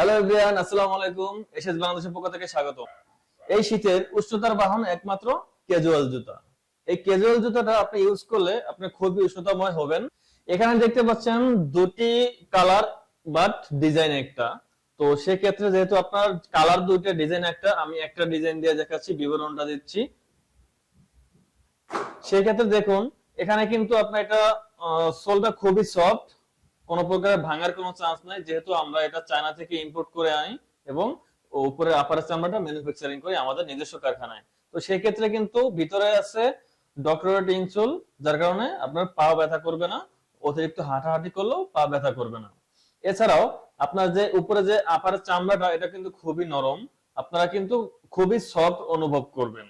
Hello everyone, আসসালামু আলাইকুম। SS বাংলাদেশের পক্ষ থেকে স্বাগত। এই শীতের উষ্ণতার বাহন একমাত্র ক্যাজুয়াল জুতা। এই ক্যাজুয়াল জুতাটা আপনি ইউজ করলে আপনি খুবই উষ্ণতাময় হবেন। এখানে দেখতে পাচ্ছেন দুটি কালার বাট ডিজাইন একটা। তো সেক্ষেত্রে যেহেতু আপনার কালার দুইটা ডিজাইন একটা, আমি একটা ডিজাইন দিয়ে দেখাচ্ছি, বিবরণটা দিচ্ছি। সেক্ষেত্রে দেখুন এখানে কিন্তু আপনার এটা সোলটা খুবই সফট, কোনো প্রকার ভাঙার কোনো চান্স নাই, যেহেতু আমরা এটা চায়না থেকে ইম্পোর্ট করে আনি এবং উপরে আপার চামড়াটা ম্যানুফ্যাকচারিং করি আমাদের নিজস্ব কারখানায়। তো সেই ক্ষেত্রে কিন্তু ভিতরে আছে ডক্টরেট ইনসোল, যার কারণে আপনার পা ব্যথা করবে না, অতিরিক্ত হাঁটাহাঁটি করলেও পা ব্যথা করবে না। এছাড়াও আপনার যে উপরে যে আপার চামড়াটা এটা কিন্তু খুবই নরম, আপনারা কিন্তু খুবই সফট অনুভব করবেন।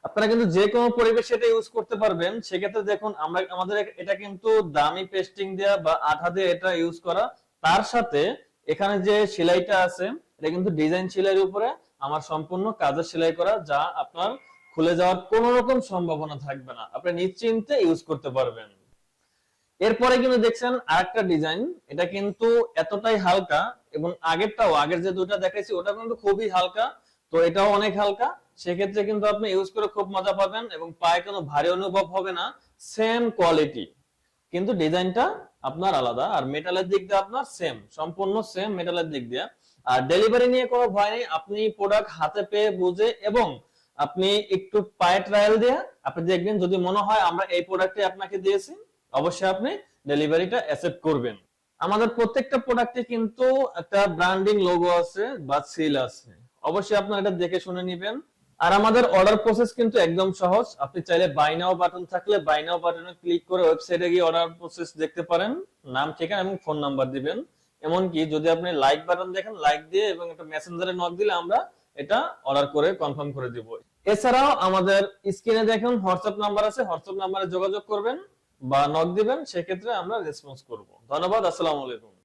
আপনারা কিন্তু যে কোনো পরিবেশে এটা ইউজ করতে পারবেন। সেক্ষেত্রে দেখুন আমাদের এটা কিন্তু দামি পেস্টিং দেয়া বা আঠা দিয়ে এটা ইউজ করা, তার সাথে এখানে যে সেলাইটা আছে এটা কিন্তু ডিজাইন সেলাইয়ের উপরে আমার সম্পূর্ণ কাজের সেলাই করা, যা আপনার খুলে যাওয়ার কোনো রকম সম্ভাবনা থাকবে না, আপনি নিশ্চিন্তে ইউজ করতে পারবেন। এরপরে কিন্তু দেখছেন আরেকটা ডিজাইন, এটা কিন্তু এতটাই হালকা এবং আগের যে দুটো দেখাইছি ওটা কিন্তু খুবই হালকা, তো এটাও অনেক হালকা। সেক্ষেত্রে কিন্তু আপনি ইউজ করে খুব মজা পাবেন এবং পায়ে কোনো ভারী অনুভব হবে না। সেম কোয়ালিটি, কিন্তু ডিজাইনটা আপনার আলাদা, আর মেটালের দিক দিয়ে আপনার সেম, সম্পূর্ণ সেম মেটালের দিক দিয়ে। আর ডেলিভারি নিয়ে কোনো ভয় নেই, আপনি প্রোডাক্ট হাতে পেয়ে বুঝে এবং আপনি একটু পায়ে ট্রায়াল দিয়ে আপনি দেখবেন, যদি মনে হয় আমরা এই প্রোডাক্টে আপনাকে দিয়েছি, অবশ্যই আপনি ডেলিভারিটা অ্যাকসেপ্ট করবেন। আমাদের প্রত্যেকটা প্রোডাক্টে কিন্তু একটা ব্র্যান্ডিং লোগো আছে বা সিল আছে, অবশ্যই আপনারা এটা দেখে শুনে নেবেন। আর আমাদের অর্ডার প্রসেস কিন্তু একদম সহজ, আপনি চাইলে বাই নাও বাটন থাকলে বাই নাও বাটনে ক্লিক করে ওয়েবসাইটে গিয়ে অর্ডার প্রসেস দেখতে পারেন, নাম ঠিকানা এবং ফোন নাম্বার দিবেন। এমনকি যদি আপনি লাইক বাটন দেখেন, লাইক দিয়ে এবং একটা মেসেঞ্জারে নক দিলে আমরা এটা অর্ডার করে কনফার্ম করে দিব। এছাড়াও আমাদের স্ক্রিনে দেখুন হোয়াটসঅ্যাপ নাম্বার আছে, হোয়াটসঅ্যাপ নাম্বারে যোগাযোগ করবেন বা নক দিবেন, সেক্ষেত্রে আমরা রেসপন্স করব। ধন্যবাদ, আসসালামু আলাইকুম।